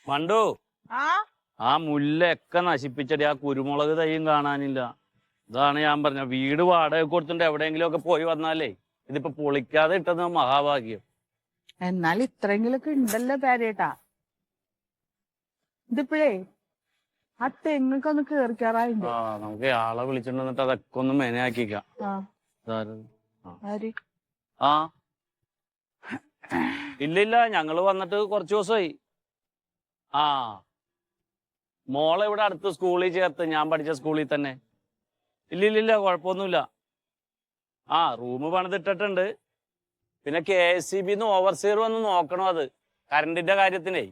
മണ്ടു ആ ആ മുല്ലൊക്കെ നശിപ്പിച്ചടി. ആ കുരുമുളക് തൈയും കാണാനില്ല. ഇതാണ് ഞാൻ പറഞ്ഞ വീട് വാടക കൊടുത്തിട്ട് എവിടെയെങ്കിലും ഒക്കെ പോയി വന്നാലേ ഇതിപ്പോ പൊളിക്കാതെ ഇട്ടത് മഹാഭാഗ്യം. എന്നാൽ ഇത്രയെങ്കിലൊക്കെ ഉണ്ടല്ലോ പേരേട്ടാ. ഇതിപ്പോഴേ ആ തെങ്ങൊക്കെ ഒന്ന് കേറിക്കാറായിണ്ട്. ആ നമുക്ക് ആളെ വിളിച്ചിട്ട് അതൊക്കെ ഒന്ന് മെനയാക്കിക്കാം. ആര്? ആ ഇല്ലില്ല, ഞങ്ങള് വന്നിട്ട് കുറച്ച് ദിവസമായി. ആ മോളെ ഇവിടെ അടുത്ത് സ്കൂളിൽ ചേർത്ത്, ഞാൻ പഠിച്ച സ്കൂളിൽ തന്നെ. ഇല്ലില്ല, കുഴപ്പമൊന്നുമില്ല. ആ റൂം പണിതിട്ടിട്ടുണ്ട്. പിന്നെ KSEB ഓവർസിയർ വന്ന് നോക്കണം അത് കറണ്ടിന്റെ കാര്യത്തിനേ.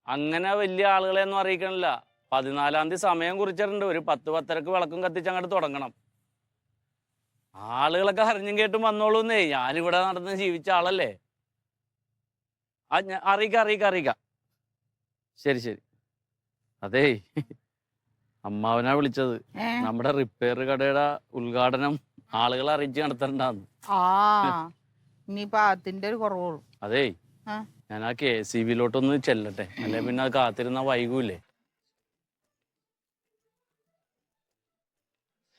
അങ്ങനെ വലിയ ആളുകളെ ഒന്നും അറിയിക്കണില്ല. 14-ാം തീയതി സമയം കുറിച്ചിട്ടുണ്ട്. ഒരു 10-10:30 വിളക്കും കത്തിച്ച് അങ്ങോട്ട് തുടങ്ങണം. ആളുകളൊക്കെ അറിഞ്ഞും കേട്ടും വന്നോളൂന്നേ. ഞാനിവിടെ നടന്ന് ജീവിച്ച ആളല്ലേ. അറിയിക്കാം. ശരി. അതേ, അമ്മാവനാ വിളിച്ചത്. നമ്മുടെ റിപ്പയർ കടയുടെ ഉദ്ഘാടനം ആളുകളെ അറിയിച്ച് നടത്തണ്ടാന്ന്. ഇനിയിപ്പോ അതിന്റെ ഒരു കുറവുള്ളൂ. അതേ, ഞാൻ ആ KSEB ചെല്ലട്ടെ, അല്ലെ പിന്നെ അത് കാത്തിരുന്ന വൈകൂലേ.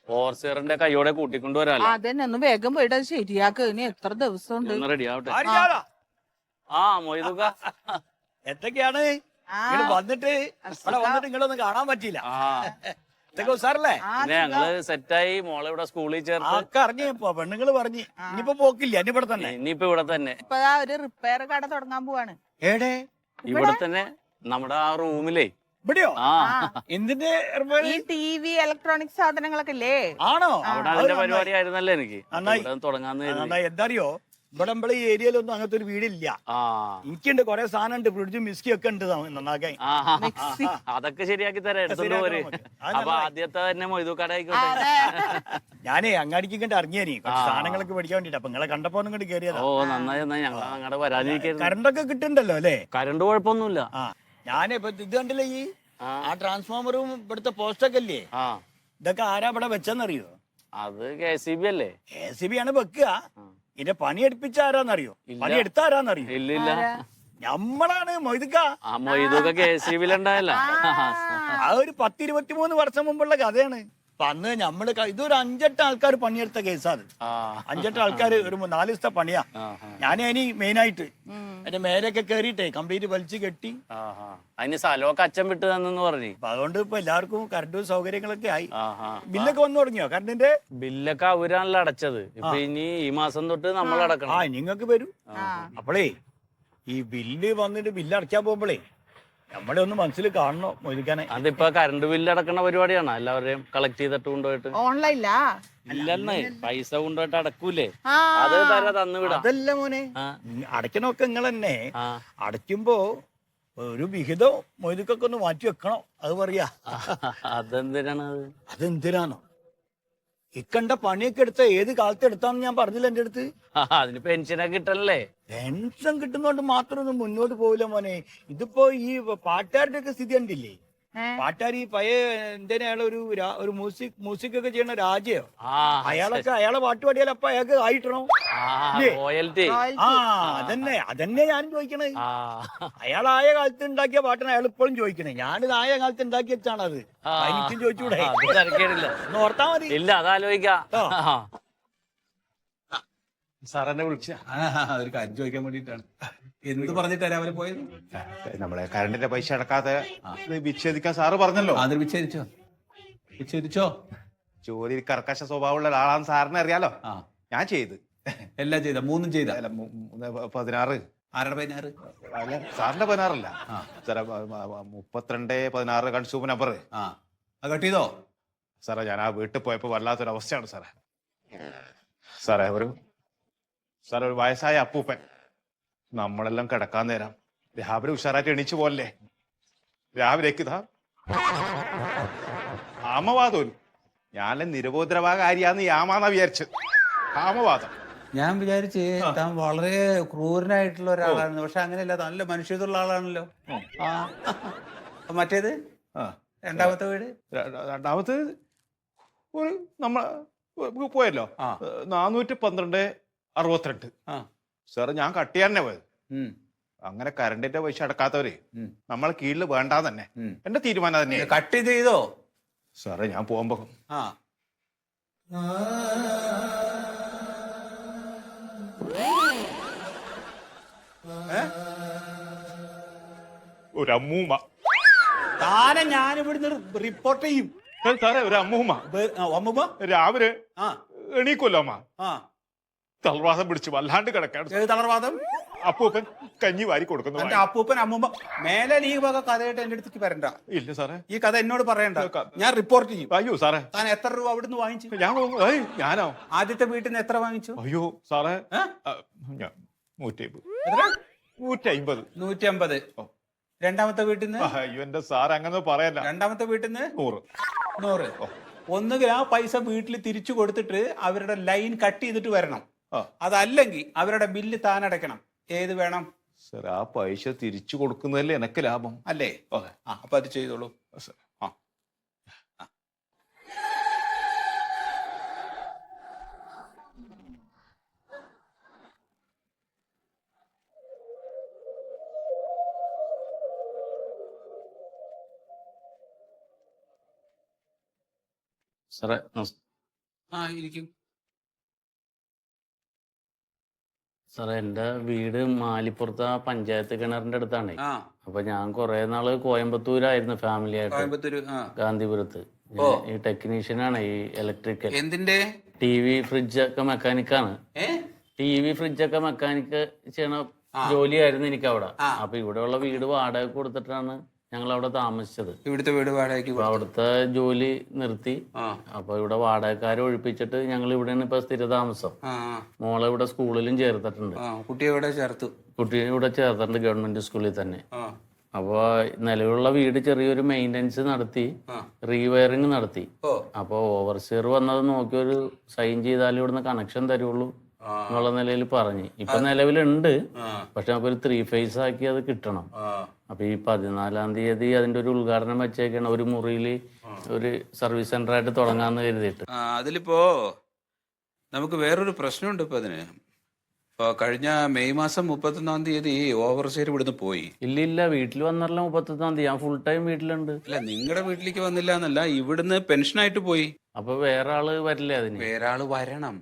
ഓവർസിയറിന്റെ കൈയോടെ കൂട്ടിക്കൊണ്ടുവരാല്ലോ. അതന്നെ, ഒന്ന് വേഗം പോയിട്ട് അത് ശരിയാക്കുക. ഇനി എത്ര ദിവസം ഉണ്ട്? ഒന്ന് റെഡി ആവട്ടെ. ആ മൊയ്തുക എന്തൊക്കെയാണ് വന്നിട്ട് നിങ്ങളൊന്നും കാണാൻ പറ്റിയില്ല. ഇതൊക്കെ ഉസാറല്ലേ? പിന്നെ ഞങ്ങള് സെറ്റായി. മോളെ ഇവിടെ സ്കൂളിൽ ചേർത്ത് ഒക്കെ അറിഞ്ഞപ്പോ പെണ്ണുങ്ങള് പറഞ്ഞു ഇനിയിപ്പോ പോക്കില്ല, ഇനി ഇവിടെ തന്നെ. ഇനിയിപ്പോ ഇവിടെ തന്നെ. ഇപ്പൊ ഒരു റിപ്പയർ കട തുടങ്ങാൻ പോവാണ്. ഏടേ? ഇവിടെ തന്നെ, നമ്മുടെ ആ റൂമിലേ. ഇവിടെയോ? ആ എന്തിന്റെ ഈ TV ഇലക്ട്രോണിക് സാധനങ്ങളൊക്കെ ഇല്ലേ? ആണോ? അവിടെ അതിന്റെ പരിപാടി ആയിരുന്നല്ലേ എനിക്ക്. തുടങ്ങാന്ന് എന്താ അറിയോ, ഇവിടെ നമ്മളെ ഈ ഏരിയയിലൊന്നും അങ്ങനത്തെ ഒരു വീടില്ല. എനിക്കുണ്ട്, കൊറേ സാധനം ഉണ്ട്, ഫ്രിഡ്ജും മിസ്കി ഒക്കെ ഉണ്ട് നന്നാക്കാൻ. അതൊക്കെ ശരിയാക്കി തരാം, എടുത്തോണ്ട് പോര്. അപ്പൊ ആദ്യത്തെ തന്നെ മൊയ്തു കട ആയിക്കോട്ടെ. ഞാനേ അങ്ങാടിക്ക് കണ്ട് ഇറങ്ങിയാനി കുറച്ച് സാധനങ്ങളൊക്കെ മേടിക്കാൻ വേണ്ടിട്ട്. അപ്പൊ നിങ്ങളെ കണ്ടപ്പോ ഒന്നും കണ്ട് കയറിയതാ. ഓ നന്നായി. ഞങ്ങൾ അങ്ങോട്ട് വരാനിരിക്കുന്നു. കറണ്ടൊക്കെ കിട്ടുന്നുണ്ടല്ലോ അല്ലേ? കറണ്ട് കുഴപ്പമൊന്നുമില്ല. ഞാനേ ഇപ്പൊ ഇത് കണ്ടില്ലേ, ഈ ആ ട്രാൻസ്ഫോമറും ഇവിടുത്തെ പോസ്റ്റൊക്കെ ഇല്ലേ, ഇതൊക്കെ ആരാ ഇവിടെ വെച്ചെന്നറിയോ? അത് KSEB അല്ലേ? KSEB ആണ് വെക്കുക. ഇതിന്റെ പണി എടുപ്പിച്ച ആരാന്നറിയോ? പണി എടുത്ത ആരാന്നറിയോ? ഇല്ലില്ല, നമ്മളാണ് മൊയ്തുക്ക. ആ മൊയ്തുക KSEB ഉണ്ടായല്ല. ആ ഒരു 10-23 വർഷം മുമ്പുള്ള കഥയാണ്. അപ്പൊ അന്ന് നമ്മള് ഇതൊരു 5-8 ആൾക്കാർ പണിയെടുത്ത കേസാണ്. 5-8 ആൾക്കാർ ഒരു 4 ദിവസത്തെ പണിയാ. ഞാനതിന് മെയിനായിട്ട് എന്റെ മേലൊക്കെ കേറിയിട്ടേ കംപ്ലീറ്റ് വലിച്ചു കെട്ടി. അതിന് സ്ഥലമൊക്കെ അച്ഛൻ വിട്ട് തന്നെന്ന് പറഞ്ഞു. അപ്പൊ അതുകൊണ്ട് ഇപ്പൊ എല്ലാവർക്കും കറണ്ടും സൗകര്യങ്ങളൊക്കെ ആയി. ബില്ലൊക്കെ വന്നു തുടങ്ങിയോ? കറണ്ടിന്റെ ബില്ലൊക്കെ അവരാണല്ലോ അടച്ചത്. ഇപ്പൊ ഇനി ഈ മാസം തൊട്ട് നമ്മൾ അടക്കണം. നിങ്ങൾക്ക് വരും. അപ്പോളേ ഈ ബില്ല് വന്നിട്ട് ബില്ല് അടയ്ക്കാൻ പോകുമ്പോഴേ നമ്മളെ ഒന്ന് മനസ്സിൽ കാണണോ മൊയ്തുക്കാനെ? അതിപ്പോ കറണ്ട് ബില്ല് അടക്കണ പരിപാടിയാണ്. എല്ലാവരെയും കളക്ട് ചെയ്തിട്ട് കൊണ്ടുപോയിട്ട്. ഓൺലൈനിലാ? ഇല്ലെന്നേ, പൈസ കൊണ്ടുപോയിട്ട് അടക്കൂലേ, അത് തരാ തന്നുവിടാ. അതല്ല മോനെ, അടയ്ക്കണൊക്കെ നിങ്ങൾ തന്നെ. അടയ്ക്കുമ്പോ ഒരു വിഹിതം മൊയ്തുക്കൊക്കെ ഒന്ന് മാറ്റി വെക്കണോ, അത് പറയാ. അതെന്തിനാണ്? അതെന്തിനാണോ? ഇക്കണ്ട പണിയൊക്കെ എടുത്ത ഏത് കാലത്ത് എടുത്താന്ന് ഞാൻ പറഞ്ഞില്ല എന്റെ അടുത്ത്. അതിന് പെൻഷനൊക്കെ കിട്ടല്ലേ? പെൻഷൻ കിട്ടുന്നോണ്ട് മാത്രമൊന്നും മുന്നോട്ട് പോവില്ല മോനെ. ഇതിപ്പോ ഈ പാട്ടുകാരുടെ ഒക്കെ സ്ഥിതി കണ്ടില്ലേ? പാട്ടുകാർ ഈ പഴയ എന്തിനാ ഒരു മ്യൂസിക് ഒക്കെ ചെയ്യണ രാജയോ, അയാളെ പാട്ട് പാടിയാൽ അപ്പൊ അയാൾക്ക് ആയിട്ടണോ? അതന്നെ ഞാനും ചോദിക്കണേ. അയാളായ കാലത്ത് ഉണ്ടാക്കിയ പാട്ടാണ് അയാൾ ഇപ്പോഴും ചോദിക്കണേ. ഞാനിത് ആയ കാലത്ത് ഉണ്ടാക്കി വെച്ചാണ് അത്. എനിക്കും ചോദിച്ചൂടെ? ഓർത്താ മതി. ഇല്ല, അതാലോചിക്കാം. സാറെന്നെ വിളിച്ച ഒരു കാര്യം ചോദിക്കാൻ വേണ്ടിട്ടാണ്. എന്ത് പറഞ്ഞിട്ടാ രാവിലെ പോയത്? നമ്മളെ കറണ്ടിന്റെ പൈസ അടക്കാതെ വിച്ഛേദിക്കാൻ സാറ് പറഞ്ഞല്ലോ. അത് വിച്ഛേദിച്ചോ? ജോലി കർക്കശ സ്വഭാവമുള്ള ഒരാളാണ് സാറിനെ അറിയാലോ. ഞാൻ ചെയ്ത് എല്ലാം ചെയ്ത 3 ചെയ്ത 16. ആരുടെ 16? അല്ല സാറിന്റെ 16 സാറേ, 32-16 കൺസ്യൂമർ നമ്പർ. കട്ട് ചെയ്തോ? സാറേ, ഞാൻ ആ വീട്ടിൽ പോയപ്പോ വല്ലാത്തൊരവസ്ഥയാണ് സാറേ. സാറേ, ഒരു വയസ്സായ അപ്പൂപ്പൻ. നമ്മളെല്ലാം കിടക്കാൻ നേരം രാവിലെ ഉഷാറായിട്ട് എണീച്ചു പോലല്ലേ, രാവിലേക്ക് ഇതാ ആമവാദം. ഞാൻ നിരബോധരവാകാരിയാന്ന് യാമാന്നാ വിചാരിച്ചത്. ആമവാദം. ഞാൻ വിചാരിച്ച് താൻ വളരെ ക്രൂരനായിട്ടുള്ള ഒരാളാണ്. പക്ഷെ അങ്ങനെയല്ല, നല്ല മനുഷ്യത്തുള്ള ആളാണല്ലോ. മറ്റേത് രണ്ടാമത്തെ വീട്? രണ്ടാമത്തെ ഒരു നമ്മൾ പോയല്ലോ, 412-62. സാറ് ഞാൻ കട്ട് ചെയ്യാൻ തന്നെ പോയത്. അങ്ങനെ കറണ്ടിന്റെ പൈസ അടക്കാത്തവര് നമ്മളെ കീഴിൽ വേണ്ട തന്നെ. എന്റെ തീരുമാനം തന്നെ. കട്ട് ചെയ്തോ സാറേ ഞാൻ പോകുമ്പോ ആ ഒരു അമ്മൂമ്മ. താനെ ഞാൻ ഇവിടുന്ന് റിപ്പോർട്ട് ചെയ്യും. സാറേ ഒരു അമ്മൂമ്മ അമ്മൂമ്മ രാവിലെ ആ എണീക്കുമല്ലോ അമ്മ, ആ തളർവാദം പിടിച്ച് വല്ലാണ്ട് കിടക്കാണ്. ഏത് തളർവാദം? അപ്പൂപ്പൻ കഞ്ഞി വാരി കൊടുക്കുന്നു. എന്റെ അപ്പൂപ്പൻ അമ്മൂമ്മ മേലെ ഈ വക കഥയായിട്ട് എന്റെ അടുത്തേക്ക് വരണ്ട. ഇല്ല സാറേ, ഈ കഥ എന്നോട് പറയണ്ട, ഞാൻ റിപ്പോർട്ട് ചെയ്യും. അയ്യോ സാറേ, താൻ എത്ര രൂപ അവിടുന്ന് വാങ്ങിച്ചു? ഞാനോ ആദ്യത്തെ വീട്ടിൽ നിന്ന് എത്ര വാങ്ങിച്ചു? അയ്യോ സാറേ, ഏ? 150. എത്ര? 150. 150. രണ്ടാമത്തെ വീട്ടിൽ നിന്ന്? അയ്യോ എന്റെ സാർ അങ്ങനെ പറയല്ല. രണ്ടാമത്തെ വീട്ടിൽ നിന്ന് 100. 100. ഒന്നുകിൽ ആ പൈസ വീട്ടിൽ തിരിച്ചു കൊടുത്തിട്ട് അവരുടെ ലൈൻ കട്ട് ചെയ്തിട്ട് വരണം. അതല്ലെങ്കിൽ അവരുടെ ബില്ല് താൻ അടയ്ക്കണം. ഏത് വേണം? സാർ ആ പൈസ തിരിച്ചു കൊടുക്കുന്നതല്ലേ എനക്ക് ലാഭം അല്ലേ? അപ്പൊ അത് ചെയ്തോളൂ. ആ സാറേ ഇരിക്കും. സാറേ എൻ്റെ വീട് മാലിപ്പുറത്ത് ആ പഞ്ചായത്ത് കിണറിന്റെ അടുത്താണ്. അപ്പൊ ഞാൻ കുറെ നാള് കോയമ്പത്തൂരായിരുന്നു ഫാമിലി ആയിട്ട്, കോയമ്പത്തൂര് ഗാന്ധിപുരത്ത്. ഞാൻ ഈ ടെക്നീഷ്യനാണ്, ഈ ഇലക്ട്രിക്കൽ. എന്തിന്റെ? TV ഫ്രിഡ്ജ് ഒക്കെ മെക്കാനിക്കാണ്. TV ഫ്രിഡ്ജ് ഒക്കെ മെക്കാനിക്ക് ചെയ്യണ ജോലിയായിരുന്നു എനിക്ക് അവിടെ. അപ്പൊ ഇവിടെയുള്ള വീട് വാടക കൊടുത്തിട്ടാണ് ഞങ്ങൾ അവിടെ താമസിച്ചത്. ഇവിടുത്തെ വീട് വാടകയ്ക്ക്? അവിടുത്തെ ജോലി നിർത്തി. അപ്പൊ ഇവിടെ വാടകക്കാരെ ഒഴിപ്പിച്ചിട്ട് ഞങ്ങൾ ഇവിടെയാണ് ഇപ്പൊ സ്ഥിരതാമസം. മോളെ ഇവിടെ സ്കൂളിലും ചേർത്തിട്ടുണ്ട്. കുട്ടിയെ ഇവിടെ ചേർത്തു? കുട്ടിയെ ഇവിടെ ചേർത്തിട്ടുണ്ട്, ഗവൺമെന്റ് സ്കൂളിൽ തന്നെ. അപ്പൊ നിലവിലുള്ള വീട് ചെറിയൊരു മെയിൻ്റെനൻസ് നടത്തി, റീവയറിങ് നടത്തി. അപ്പൊ ഓവർസിയർ വന്നത് നോക്കി ഒരു സൈൻ ചെയ്താലേ ഇവിടുന്ന് കണക്ഷൻ തരുള്ളൂ എന്നുള്ള നിലയിൽ പറഞ്ഞ്. ഇപ്പൊ നിലവിലുണ്ട്, പക്ഷെ നമുക്കൊരു 3 ഫേസ് ആക്കി അത് കിട്ടണം. അപ്പൊ ഈ 14-ാം തീയതി അതിന്റെ ഒരു ഉദ്ഘാടനം വെച്ചേക്കാണ്. ഒരു മുറിയില് ഒരു സർവീസ് സെന്റർ ആയിട്ട് തുടങ്ങാന്ന് കരുതിയിട്ട്. അതിലിപ്പോ നമുക്ക് വേറൊരു പ്രശ്നമുണ്ട്. ഇപ്പൊ അതിന് ഇപ്പൊ കഴിഞ്ഞ മെയ് മാസം 31-ാം തീയതി ഓവർസിയർ ഇവിടുന്ന് പോയി. ഇല്ല, വീട്ടിൽ വന്നല്ലോ 31-ാം തീയതി. ഞാൻ ഫുൾ ടൈം വീട്ടിലുണ്ട്. അല്ല, നിങ്ങളുടെ വീട്ടിലേക്ക് വന്നില്ല എന്നല്ല, ഇവിടുന്ന് പെൻഷനായിട്ട് പോയി. അപ്പൊ വേറെ ആള് വരില്ലേ അതിന്? വേറെ ആള് വരണം,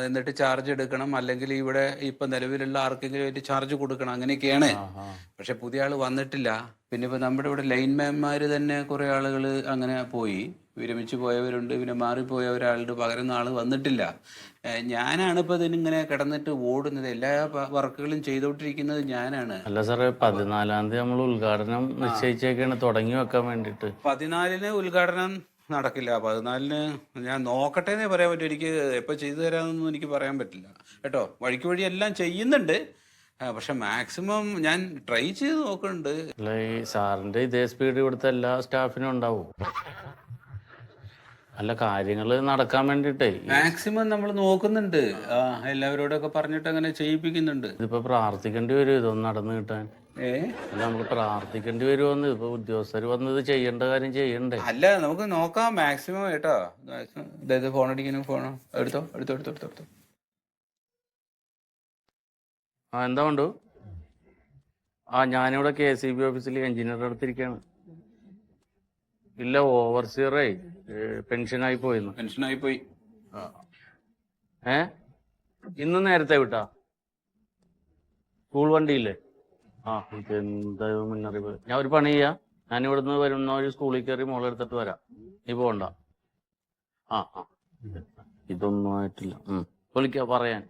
എന്നിട്ട് ചാർജ് എടുക്കണം, അല്ലെങ്കിൽ ഇവിടെ ഇപ്പൊ നിലവിലുള്ള ആർക്കെങ്കിലും ആയിട്ട് ചാർജ് കൊടുക്കണം, അങ്ങനെയൊക്കെയാണ്. പക്ഷെ പുതിയ ആള് വന്നിട്ടില്ല. പിന്നെ ഇപ്പൊ നമ്മുടെ ഇവിടെ ലൈൻമാൻമാര് തന്നെ കുറെ ആളുകൾ അങ്ങനെ പോയി, വിരമിച്ചു പോയവരുണ്ട്, പിന്നെ മാറിപ്പോയവരാളുടെ പകരം ആള് വന്നിട്ടില്ല. ഞാനാണ് ഇപ്പൊ ഇതിനിങ്ങനെ കിടന്നിട്ട് ഓടുന്നത്, എല്ലാ വർക്കുകളും ചെയ്തോണ്ടിരിക്കുന്നത് ഞാനാണ്. അല്ല സാറേ, 14-ാം തീയതി നമ്മൾ ഉദ്ഘാടനം നിശ്ചയിച്ചേക്കാണ്, തുടങ്ങി വെക്കാൻ വേണ്ടിട്ട്. 14-ന് ഉദ്ഘാടനം നടക്കില്ല. 14-ന് ഞാൻ നോക്കട്ടെ എന്നേ പറയാൻ പറ്റും. എനിക്ക് എപ്പോൾ ചെയ്തു തരാമെന്നൊന്നും എനിക്ക് പറയാൻ പറ്റില്ല കേട്ടോ. വഴിക്ക് വഴി എല്ലാം ചെയ്യുന്നുണ്ട്, പക്ഷെ മാക്സിമം ഞാൻ ട്രൈ ചെയ്ത് നോക്കുന്നുണ്ട്. അല്ല, ഈ സാറിന്റെ ഇതേ സ്പീഡ് ഇവിടുത്തെ എല്ലാ സ്റ്റാഫിനും ഉണ്ടാവും. അല്ല, കാര്യങ്ങൾ നടക്കാൻ വേണ്ടിട്ടേ മാക്സിമം നമ്മൾ നോക്കുന്നുണ്ട്. എല്ലാവരോടൊക്കെ പറഞ്ഞിട്ട് അങ്ങനെ ചെയ്യിപ്പിക്കുന്നുണ്ട്. ഇതിപ്പോ പ്രാർത്ഥിക്കേണ്ടി വരും ഇതൊന്നും നടന്നു കിട്ടാൻ. അല്ല, നമുക്ക് പ്രാർത്ഥിക്കേണ്ടി വരുമെന്ന്. ഇപ്പൊ ഉദ്യോഗസ്ഥർ വന്നത് ചെയ്യേണ്ട കാര്യം ചെയ്യണ്ടേ? അല്ല, നമുക്ക് നോക്കാം മാക്സിമം കേട്ടോ. അതായത് ഫോൺ അടിക്കണം, ഫോൺ എടുത്തോ എടുത്തോ എടുത്തോ എടുത്തോ എടുത്തോ. എന്താ കൊണ്ടു? ഞാനിവിടെ KCB ഓഫീസിൽ എഞ്ചിനീയറുടെ അടുത്തിരിക്കുകയാണ്. ഇല്ല, ഓവർസിയറേ പെൻഷനായി പോയിരുന്നു. പെൻഷനായി പോയി. ഇന്ന് നേരത്തെ വിട്ടാ സ്കൂൾ വണ്ടിയില്ലേ? ഇതെന്താ മുന്നറിയിപ്പ്? ഞാൻ ഒരു പണി ചെയ്യാം, ഞാൻ ഇവിടുന്ന് വരുന്ന ഒരു സ്കൂളിൽ കയറി മോളെ എടുത്തിട്ട് വരാം. നീ പോകണ്ട. ഇതൊന്നും ആയിട്ടില്ല. വിളിക്കാ പറയാൻ.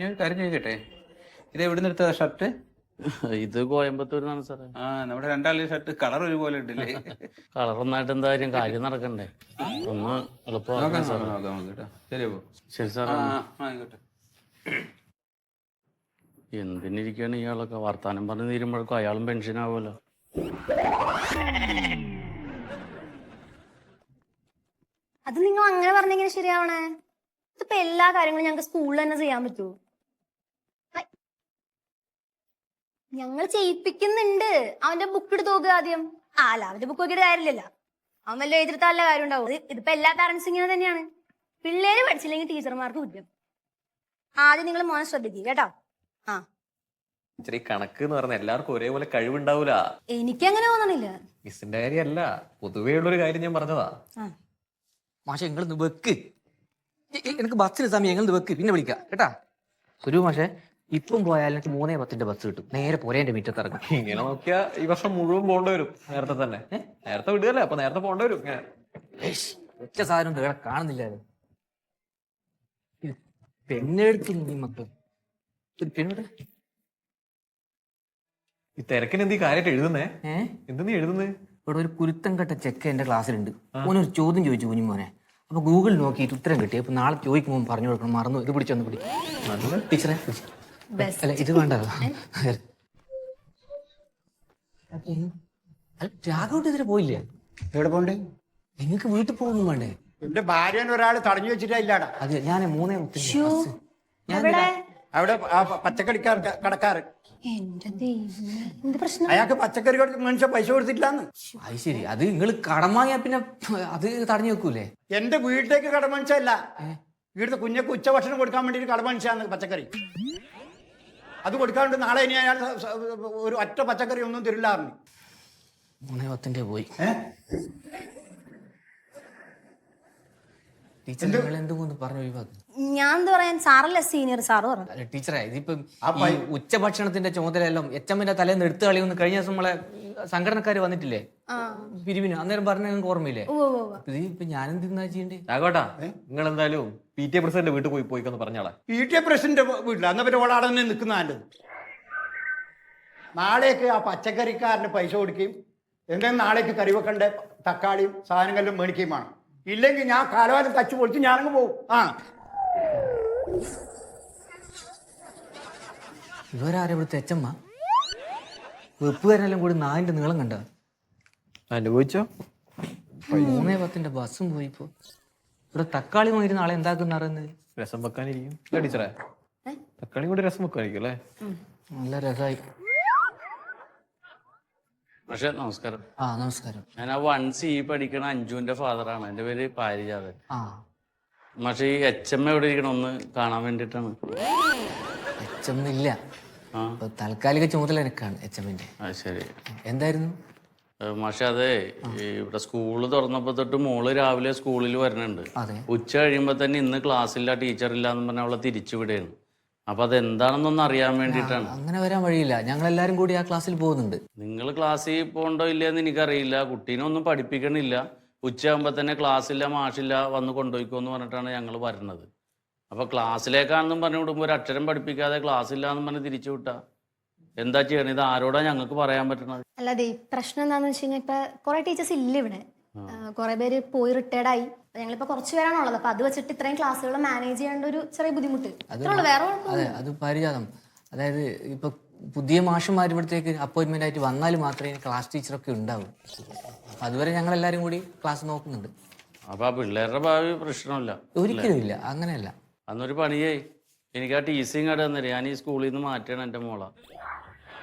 ഞാൻ കാര്യം ചോദിക്കട്ടെ, ഇത് എവിടുന്ന് എടുത്ത ഷർട്ട്? ഇത് കോയമ്പത്തൂരിന്നാണ് സാറേ. നമ്മുടെ രണ്ടാളുടെ ഷർട്ട് കളർ ഒരുപോലെ ഉണ്ടല്ലേ? കളർ ഒന്നായിട്ട് എന്താ കാര്യം നടക്കണ്ടേ? ഒന്ന് എളുപ്പമാക്കാം സാർ. ശരി സാർ. എന്തിനിരിക്കാണ് ഇയാളൊക്കെ വർത്താനം പറഞ്ഞ് തീരുമ്പോഴേക്കും അയാളും പെൻഷൻ ആവുമല്ലോ. അത് നിങ്ങൾ അങ്ങനെ പറഞ്ഞെങ്ങനെ ശരിയാവണേ? ഇതിപ്പോ എല്ലാ കാര്യങ്ങളും ഞങ്ങൾക്ക് സ്കൂളിൽ തന്നെ ചെയ്യാൻ പറ്റുമോ? ഞങ്ങൾ ചെയ്യിപ്പിക്കുന്നുണ്ട്. അവന്റെ ബുക്ക് എടുത്ത് നോക്കുക ആദ്യം. അല്ല, അവന്റെ ബുക്ക് നോക്കിയിട്ട് കാര്യമില്ലല്ലോ. അവൻ വല്ല എഴുതിർത്താനുള്ള കാര്യം ഉണ്ടാവും. ഇതിപ്പോ എല്ലാ പാരന്റ്സും ഇങ്ങനെ തന്നെയാണ്. പിള്ളേര് പഠിച്ചില്ലെങ്കിൽ ടീച്ചർമാർക്ക് കുറ്റം. ആദ്യം നിങ്ങൾ മോനെ ശ്രദ്ധിക്കുക കേട്ടോ. ഇച്ചിരി കണക്ക് എന്ന് പറഞ്ഞാൽ എല്ലാവർക്കും ഒരേപോലെ കഴിവുണ്ടാവൂല. എനിക്കങ്ങനെ തോന്നണില്ല. മിസ്സിന്റെ കാര്യമല്ല, പൊതുവേ ഉള്ളൊരു കാര്യം ഞാൻ പറഞ്ഞതാ. മാഷെ നിങ്ങളിന്ന് വെക്ക്. എനിക്ക് ബസ്സിന് സമയം നിങ്ങളിന്ന് വെക്ക്, പിന്നെ വിളിക്കാം കേട്ടാ. സുരു മാഷെ ഇപ്പം പോയാൽ എനിക്ക് 3:10 ബസ് കിട്ടും. നേരെ പോരേന്റെ മുറ്റത്ത് ഇറങ്ങും. ഇങ്ങനെ നോക്കിയാ ഈ വർഷം മുഴുവൻ പോകേണ്ടി വരും. നേരത്തെ തന്നെ നേരത്തെ വിടുകയല്ലേ, അപ്പൊ നേരത്തെ പോകേണ്ടി വരും. ഒറ്റ സാധനം ഇവിടെ കാണുന്നില്ലായിരുന്നു. പെണ്ണെടുക്കുന്നു ഈ മക്കൾ. ഒരു പെണ്ണോടെ ഈ തിരക്കിന് എന്ത് കാര്യമായിട്ട് എഴുതുന്നേ? എന്ത് നീ എഴുതുന്നേ? ഇവിടെ ഒരു കുരുത്തം കെട്ട ചെക്ക എന്റെ ക്ലാസ്സിലുണ്ട്. ഓനൊരു ചോദ്യം ചോദിച്ചു കുഞ്ഞുമോനെ. അപ്പൊ ഗൂഗിൾ നോക്കിയിട്ട് ഉത്തരം കിട്ടി. അപ്പൊ നാളെ ചോദിക്കുമ്പോൾ പറഞ്ഞു കൊടുക്കണം. മറന്നു. ഇത് പിടിച്ചൊന്ന് പിടി ടീച്ചറെ. അല്ല ഇത് വേണ്ട. രാഘവട്ട് ഇതിനെ പോയില്ലേ? എവിടെ പോണ്ടേ? നിങ്ങൾക്ക് വീട്ടിൽ പോകുന്നു വേണ്ടേ? എന്റെ ഭാര്യനെ ഒരാൾ തടഞ്ഞു വെച്ചിട്ടാ ഇല്ലാടാ. അതെ ഞാൻ 3:10 എവിടെ? അവിടെ ആ പച്ചക്കറിക്കാർ കടക്കാരൻ എന്റെ ദൈവമേ, എന്ത് പ്രശ്നം? അയാൾക്ക് പച്ചക്കറി മനുഷ്യ പൈസ കൊടുത്തിട്ടില്ലാന്ന്. അത് ശരി. അത് നിങ്ങൾ കടം വാങ്ങിയാ പിന്നെ അത് തടഞ്ഞു വെക്കൂലേ? എന്റെ വീട്ടിലേക്ക് കട മനുഷ്യല്ല, വീട്ടിലെ കുഞ്ഞക്ക് ഉച്ചഭക്ഷണം കൊടുക്കാൻ വേണ്ടിട്ട് കട മനുഷ്യാണ് പച്ചക്കറി. അത് കൊടുക്കാണ്ട് നാളെ ഇനി അയാൾ ഒരു ഒറ്റ പച്ചക്കറി ഒന്നും തരില്ല പറഞ്ഞു. 3:10 പോയി. ടീച്ചർ നിങ്ങൾ എന്തുകൊണ്ട് പറഞ്ഞു ഒഴിവാക്കി? ഞാൻ എന്താ പറയാൻ, സാറല്ലേ സീനിയർ, സാറ് പറഞ്ഞു. അല്ല ടീച്ചറെ, ഇതിപ്പം ഈ ഉച്ചഭക്ഷണത്തിന്റെ ചുമതലയെല്ലാം എച്ചമ്മന്റെ തലേന്ന് എടുത്തു കളിയൊന്ന് കഴിഞ്ഞ ദിവസം നമ്മളെ സംഘടനക്കാര് വന്നിട്ടില്ലേ പിരിവിന്, അന്നേരം പറഞ്ഞ നിങ്ങൾക്ക് ഓർമ്മയില്ലേ? ഇത് ഇപ്പൊ ഞാനെന്തിന്നാ ചെയ്യണ്ടേ? രാഘവട്ടാ, നിങ്ങൾ എന്തായാലും PTA പ്രസിഡന്റ് വീട്ടിൽ പോയിക്കൊന്ന് പറഞ്ഞാളെ. PTA പ്രസിഡന്റ് വീട്ടിൽ അന്ന പിന്നെ ഓളാടെ തന്നെ നിൽക്കുന്ന നല്ലത്. നാളേക്ക് ആ പച്ചക്കറിക്കാരന് പൈസ കൊടുക്കുകയും എന്തെങ്കിലും നാളേക്ക് കറി വെക്കേണ്ട തക്കാളിയും സാധനങ്ങളിലും മേടിക്കുകയും വേണം. ഇല്ലെങ്കിൽ ഞാൻ കാലവാലം കച്ചു പൊളിച്ച് ഞാനങ്ങ് പോകും. ഇവരാരെ ഇവിടുത്തെ എച്ചമ്മ? വെപ്പുകാരെല്ലാം കൂടി 4 നീളം കണ്ട. അനുഭവിച്ചോ? 3:10 ബസ്സും പോയിപ്പോ. ഇവിടെ തക്കാളി വാങ്ങിയിട്ട് നാളെ എന്താക്കുന്ന അറിയുന്നത്? രസം വെക്കാനിരിക്കും ടീച്ചറെ. തക്കാളി കൂടി രസം വെക്കാനിരിക്കും അല്ലേ? നല്ല രസമായി. പക്ഷെ നമസ്കാരം. നമസ്കാരം. ഞാൻ ആ 1C പഠിക്കണ അഞ്ജുവിന്റെ ഫാദറാണ്. എൻ്റെ പേര് പാരിജാതൻ. പക്ഷെ ഈ HM എവിടെ ഇരിക്കണം ഒന്ന് കാണാൻ വേണ്ടിട്ടാണ്. HM ഇല്ല, താൽക്കാലിക ചുമതല എനിക്കാണ് HMന്റെ. ശരി. എന്തായിരുന്നു പക്ഷെ അതെ, ഇവിടെ സ്കൂള് തുറന്നപ്പോ തൊട്ട് മോള് രാവിലെ സ്കൂളിൽ വരണുണ്ട്. ഉച്ച കഴിയുമ്പോ തന്നെ ഇന്ന് ക്ലാസ്സില്ല, ടീച്ചറില്ല എന്ന് പറഞ്ഞാൽ അവളെ തിരിച്ചുവിടുകയാണ്. അപ്പൊ അതെന്താണെന്നൊന്ന് അറിയാൻ വേണ്ടിയിട്ടാണ്. അങ്ങനെ വരാൻ വഴിയില്ല, ഞങ്ങൾ എല്ലാരും കൂടി ആ ക്ലാസ്സിൽ പോകുന്നുണ്ട്. നിങ്ങൾ ക്ലാസ്സിൽ പോകണ്ടോ ഇല്ലയെന്ന് എനിക്കറിയില്ല. കുട്ടീനെ ഒന്നും പഠിപ്പിക്കണില്ല. ഉച്ചയാകുമ്പോ തന്നെ ക്ലാസ്സില്ല, മാഷില്ല, വന്ന് കൊണ്ടുപോയിക്കോന്ന് പറഞ്ഞിട്ടാണ് ഞങ്ങൾ വരുന്നത്. അപ്പൊ ക്ലാസ്സിലേക്കാണെന്നും പറഞ്ഞു വിടുമ്പോ ഒരു അക്ഷരം പഠിപ്പിക്കാതെ ക്ലാസ്സില്ല എന്നും പറഞ്ഞ് തിരിച്ചു വിട്ടാ എന്താ ചെയ്യണം? ഇത് ആരോടാ ഞങ്ങൾക്ക് പറയാൻ പറ്റണത്? അല്ലാതെ പ്രശ്നം എന്താന്ന് വെച്ച് കഴിഞ്ഞാൽ ഇപ്പൊ കുറെ ടീച്ചേഴ്സ് ഇല്ല ഇവിടെ. കുറെ പേര് പോയി റിട്ടയർഡ് ആയി. ഞങ്ങളിപ്പോ കുറച്ച് പേരാണുള്ളത്. അപ്പൊ അത് വെച്ചിട്ട് ഇത്രയും ക്ലാസ്സുകൾ മാനേജ് ചെയ്യേണ്ട ഒരു ചെറിയ ബുദ്ധിമുട്ട്. വേറെ അതെ, അത് പരിജാതം. അതായത് ഇപ്പൊ പുതിയ മാഷന്മാർ ഇവിടത്തേക്ക് അപ്പോയിന്റ്മെന്റ് ആയിട്ട് വന്നാൽ മാത്രമേ ക്ലാസ് ടീച്ചറൊക്കെ ഉണ്ടാവും. അപ്പൊ അതുവരെ ഞങ്ങൾ എല്ലാരും കൂടി ക്ലാസ് നോക്കുന്നുണ്ട്. അപ്പൊ ആ പിള്ളേരുടെ ഭാവി പ്രശ്നമില്ല? ഒരിക്കലും ഇല്ല, അങ്ങനെയല്ല. അന്നൊരു പണിയേ, എനിക്ക് ആ TC കാർഡ് തന്നില്ല. ഞാൻ ഈ സ്കൂളിൽ നിന്ന് മാറ്റിയാണ് എൻ്റെ മോളെ.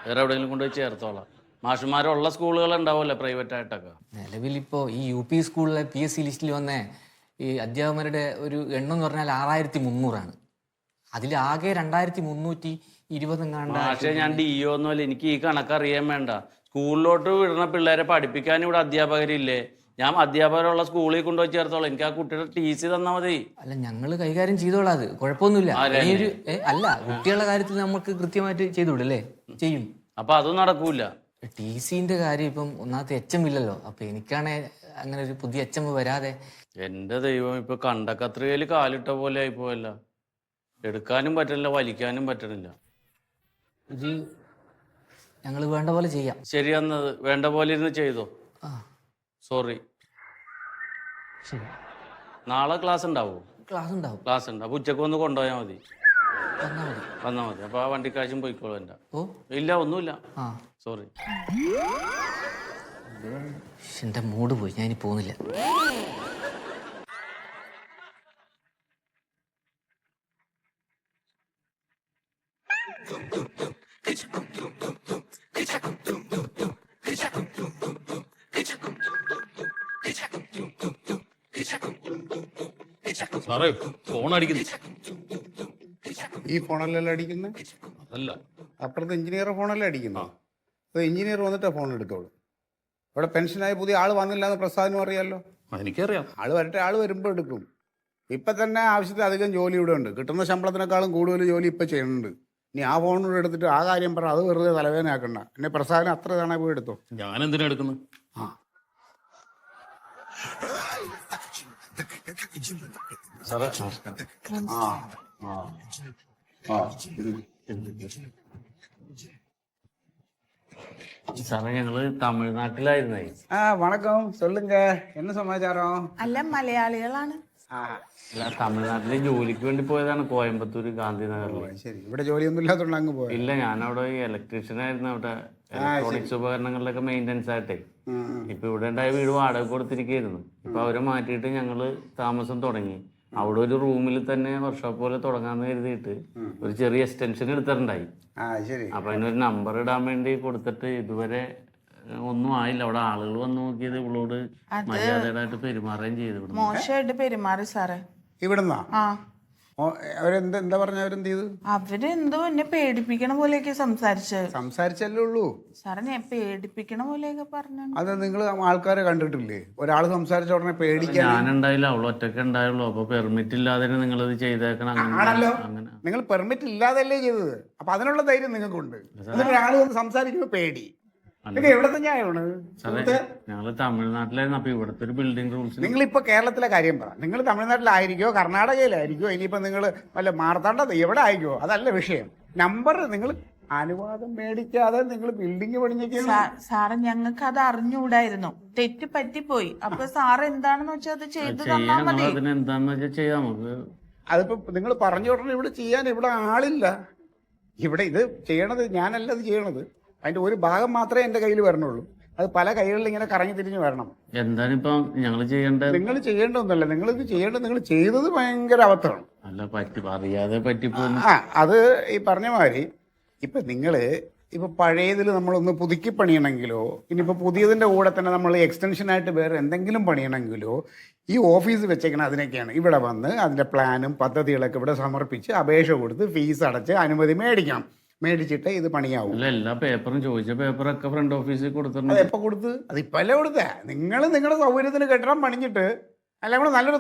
വേറെ എവിടെയെങ്കിലും കൊണ്ടുപോയി ചേർത്തോളാം. മാഷന്മാരുള്ള സ്കൂളുകൾ ഉണ്ടാവുമല്ലോ പ്രൈവറ്റ് ആയിട്ടൊക്കെ. നിലവിൽ ഇപ്പോൾ ഈ UP സ്കൂളിലെ PSC ലിസ്റ്റിൽ വന്ന ഈ അധ്യാപകരുടെ ഒരു എണ്ണം എന്ന് പറഞ്ഞാൽ 6300 അതിൽ ആകെ 2320 പക്ഷേ ഞാൻ DO ഒന്നുമല്ല. എനിക്ക് ഈ കണക്കറിയാൻ വേണ്ട. സ്കൂളിലോട്ട് വിടുന്ന പിള്ളേരെ പഠിപ്പിക്കാൻ ഇവിടെ അധ്യാപകരില്ലേ? ഞാൻ അധ്യാപകരുള്ള സ്കൂളിൽ കൊണ്ടുപോയി ചേർത്തോളാം. എനിക്ക് ആ കുട്ടിയുടെ TC തന്നാൽ മതി. അല്ല, ഞങ്ങൾ കൈകാര്യം ചെയ്തോളാം, അത് കുഴപ്പമൊന്നുമില്ല. അല്ല, കുട്ടികളുടെ കാര്യത്തിൽ നമുക്ക് കൃത്യമായിട്ട് ചെയ്തുവിടല്ലേ? ചെയ്യും. അപ്പൊ അതും നടക്കൂല. TCന്റെ കാര്യം ഇപ്പം ഒന്നാമത്തെ HM ഇല്ലല്ലോ. അപ്പൊ എനിക്കാണെ അങ്ങനെ ഒരു പുതിയ HM വരാതെ. എന്റെ ദൈവം, ഇപ്പൊ കണ്ടക്കത്രികയിൽ കാലിട്ട പോലെ ആയിപ്പോയല്ല. എടുക്കാനും പറ്റണില്ല, വലിക്കാനും പറ്റണില്ല. ഇത് ഞങ്ങൾ വേണ്ട പോലെ ചെയ്യാം. ശരി, എന്നത് വേണ്ട പോലെ ഇരുന്ന് ചെയ്തോ. സോറി. നാളെ ക്ലാസ് ഉണ്ടാവോ? ക്ലാസ് ഉണ്ടാവും. ക്ലാസ് ഉണ്ട്. അപ്പൊ ഉച്ചക്ക് ഒന്ന് കൊണ്ടുപോയാൽ മതി. വന്നാ മതി. അപ്പൊ ആ വണ്ടിക്കാശും പോയിക്കോളൂ. എൻ്റെ ഇല്ല, ഒന്നുമില്ല. സോറി. എന്റെ മൂഡ് പോയി, ഞാൻ ഇനി പോകുന്നില്ല. സാറേ, ഫോൺ അടിക്കുന്നു. ഈ ഫോണല്ലല്ലോ അടിക്കുന്നത്? അതല്ല, അപ്പുറത്ത് എഞ്ചിനീയറുടെ ഫോണല്ലേ അടിക്കുന്നത്. അത് എഞ്ചിനീയർ വന്നിട്ടേ ഫോൺ എടുക്കുള്ളൂ. ഇവിടെ പെൻഷനായി പുതിയ ആൾ വന്നില്ല എന്ന് പ്രസാദിനും അറിയാമല്ലോ. എനിക്കറിയാം. ആൾ വരട്ടെ, ആൾ വരുമ്പോൾ എടുക്കും. ഇപ്പം തന്നെ ആവശ്യത്തിലധികം ജോലി ഇവിടെ ഉണ്ട്. കിട്ടുന്ന ശമ്പളത്തിനേക്കാളും കൂടുതൽ ജോലി ഇപ്പം ചെയ്യുന്നുണ്ട്. ഇനി ആ ഫോണിലൂടെ എടുത്തിട്ട് ആ കാര്യം പറ, അത് വെറുതെ തലവേദനയാക്കണ്ട. എന്നെ പ്രസാദിന് അത്ര തവണ പോയി എടുത്തോ. ഞാൻ എന്തിനാ എടുക്കുന്നത്? സാറേ സാറേ ഞങ്ങള് തമിഴ്നാട്ടിലായിരുന്നേ. വണക്കം, சொல்லுங்க என்ன சமாச்சாரம்? അല്ല മലയാളികളാണ്. അല്ല, തമിഴ്നാട്ടിലെ ജോലിക്ക് വേണ്ടി പോയതാണ്, കോയമ്പത്തൂര് ഗാന്ധിനഗറിൽ. ശരി, ഇവിടെ ജോലിയൊന്നും ഇല്ലാത്തതുകൊണ്ട് അങ്ങ് പോയി. ഇല്ല, ഞാനവിടെ ഇലക്ട്രീഷ്യൻ ആയിരുന്നു. അവിടെ ഇലക്ട്രോണിക്സ് ഉപകരണങ്ങളിലൊക്കെ മെയിൻ്റെനൻസ് ആയിട്ടേ. ഇപ്പൊ ഇവിടെ ഉണ്ടായ വീട് വാടക കൊടുത്തിരിക്കുകയായിരുന്നു. ഇപ്പൊ അവരെ മാറ്റിയിട്ട് ഞങ്ങള് താമസം തുടങ്ങി. അവിടെ ഒരു റൂമിൽ തന്നെ വർക്ക്ഷോപ്പ് പോലെ തുടങ്ങാന്ന് കരുതിയിട്ട് ഒരു ചെറിയ എക്സ്റ്റൻഷൻ എടുത്തിട്ടുണ്ടായി. അപ്പൊ അതിനൊരു നമ്പർ ഇടാൻ വേണ്ടി കൊടുത്തിട്ട് ഇതുവരെ ഒന്നും ആയില്ല. അവിടെ ആളുകൾ വന്ന് നോക്കിയത് ഇവളോട് മര്യാദയായിട്ട് പെരുമാറുകയും ചെയ്തു. മോശമായിട്ട് പെരുമാറി സാറേ. ഇവിടുന്നാ? ആ, അവരെന്താ പറഞ്ഞ, അവരെന്ത് ചെയ്തു? അവരെന്തോ എന്നെ പേടിപ്പിക്കണ പോലെയൊക്കെ സംസാരിച്ചല്ലേ ഉള്ളൂ സാറേ. ഞാൻ പേടിപ്പിക്കണ പോലെയൊക്കെ പറഞ്ഞു. അത് നിങ്ങൾ ആൾക്കാരെ കണ്ടിട്ടില്ലേ? ഒരാൾ സംസാരിച്ച ഉടനെ പേടിക്കാൻ. ഞാനുണ്ടായില്ല, അവൾ ഒറ്റയ്ക്ക് ഉണ്ടായുള്ളൂ. അപ്പൊ പെർമിറ്റ് ഇല്ലാതെ നിങ്ങളിത് ചെയ്തേക്കണം. ആണല്ലോ, നിങ്ങൾ പെർമിറ്റ് ഇല്ലാതല്ലേ ചെയ്തത്. അപ്പൊ അതിനുള്ള ധൈര്യം നിങ്ങൾക്കുണ്ട്. എന്നിട്ട് ഒരാൾ വന്ന് സംസാരിക്കുമ്പോ പേടി. എവിടത്തെ ന്യായമാണ്? ഞങ്ങള് തമിഴ്നാട്ടിലായിരുന്നു. അപ്പൊ ഇവിടുത്തെ ഒരു ബിൽഡിംഗ് റൂൾസ്. നിങ്ങളിപ്പോ കേരളത്തിലെ കാര്യം പറ. നിങ്ങൾ തമിഴ്നാട്ടിലായിരിക്കോ കർണാടകയിലായിരിക്കോ, ഇനിയിപ്പോ നിങ്ങൾ വല്ല മാർത്താണ്ഡ എവിടെ ആയിരിക്കോ, അതല്ല വിഷയം. നമ്പർ നിങ്ങൾ അനുവാദം മേടിക്കാതെ നിങ്ങൾ ബിൽഡിംഗ് പണിഞ്ഞേക്കാണ്. സാറ് ഞങ്ങൾക്ക് അത് അറിഞ്ഞുകൂടായിരുന്നു. തെറ്റ് പറ്റിപ്പോയി. അപ്പൊ സാറ് എന്താണെന്ന് വെച്ചാൽ അത് ചെയ്തു തന്നാ മതി. എന്താന്ന് വെച്ചാൽ ചെയ്യാം നമുക്ക്. അതിപ്പോ നിങ്ങൾ പറഞ്ഞ ഉടനെ ഇവിടെ ചെയ്യാൻ ഇവിടെ ആളില്ല. ഇവിടെ ഇത് ചെയ്യണത് ഞാനല്ല ഇത് ചെയ്യണത്. അതിന്റെ ഒരു ഭാഗം മാത്രമേ എന്റെ കയ്യിൽ വരണുള്ളൂ. അത് പല കൈകളിൽ ഇങ്ങനെ കറങ്ങി തിരിഞ്ഞ് വരണം. എന്താണ് ഇപ്പൊ ഞങ്ങള് ചെയ്യേണ്ടത്? നിങ്ങൾ ചെയ്യേണ്ടതൊന്നല്ല, നിങ്ങൾ ഇത് ചെയ്യേണ്ടത്. നിങ്ങൾ ചെയ്തത് ഭയങ്കര അബദ്ധമാണ്. അല്ല, അറിയാതെ പറ്റിപ്പോയി. അത് ഈ പറഞ്ഞ മാതിരി ഇപ്പൊ നിങ്ങള് ഇപ്പൊ പഴയതിൽ നമ്മളൊന്ന് പുതുക്കി പണിയണമെങ്കിലോ, ഇനിയിപ്പോ പുതിയതിന്റെ കൂടെ തന്നെ നമ്മൾ എക്സ്റ്റൻഷനായിട്ട് വേറെ എന്തെങ്കിലും പണിയണമെങ്കിലോ ഈ ഓഫീസ് വെച്ചേക്കണം. അതിനൊക്കെയാണ് ഇവിടെ വന്ന് അതിന്റെ പ്ലാനും പദ്ധതികളൊക്കെ ഇവിടെ സമർപ്പിച്ച് അപേക്ഷ കൊടുത്ത് ഫീസ് അടച്ച് അനുമതി മേടിക്കണം. മേടിച്ചിട്ട് ഇത് പണിയാവും. എല്ലാ പേപ്പറും ചോദിച്ച പേപ്പറൊക്കെ ഫ്രണ്ട് ഓഫീസിൽ കൊടുത്തിട്ടുണ്ട്. അത് എപ്പോൾ കൊടുത്ത്? അതിപ്പോ അല്ലേ കൊടുത്തേ. നിങ്ങൾ നിങ്ങളുടെ സൗകര്യത്തിന് കെട്ടിടം പണിഞ്ഞിട്ട് അല്ല, നമ്മൾ നല്ലൊരു